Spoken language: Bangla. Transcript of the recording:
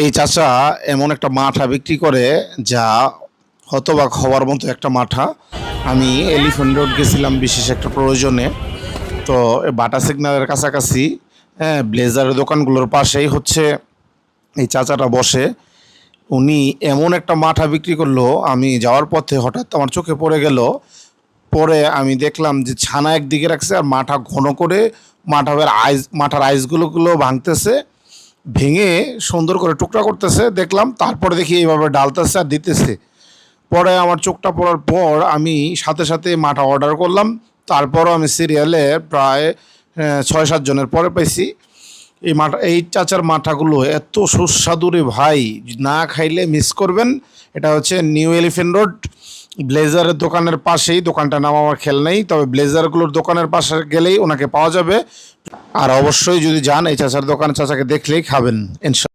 এই চাচা এমন একটা মাঠা বিক্রি করে যা হতবাক হওয়ার মতো একটা মাঠা। আমি এলিফ্যান্ট রোড গেছিলাম বিশেষ একটা প্রয়োজনে। তো বাটা সিগন্যালের কাছাকাছি, হ্যাঁ, ব্লেজারের দোকানগুলোর পাশেই হচ্ছে এই চাচাটা বসে। উনি এমন একটা মাঠা বিক্রি করলো, আমি যাওয়ার পথে হঠাৎ আমার চোখে পড়ে গেল। পরে আমি দেখলাম যে ছানা একদিকে রাখছে আর মাঠা ঘন করে মাঠার আইসগুলো ভাঙতেছে, ভেঙে সুন্দর করে টুকরা করতেছে দেখলাম। তারপরে দেখি এইভাবে ডালতেছে আর দিতেছে। পরে আমার চোখটা পড়ার পর আমি সাথে সাথে মাঠা অর্ডার করলাম। তারপরও আমি সিরিয়ালে প্রায় ৬-৭ জনের পরে পাইছি। এই চাচার মাঠাগুলো এত সুস্বাদু রে ভাই, না খাইলে মিস করবেন। এটা হচ্ছে নিউ এলিফ্যান্ট রোড, ব্লেজারের দোকানের পাশেই। দোকানটার নাম আমার খেয়াল নেই, তবে ব্লেজারগুলোর দোকানের পাশে গেলেই ওনাকে পাওয়া যাবে। আর অবশ্যই যদি যান এই চাচার দোকান, চাচাকে দেখলেই খাবেন ইনশাল্লাহ।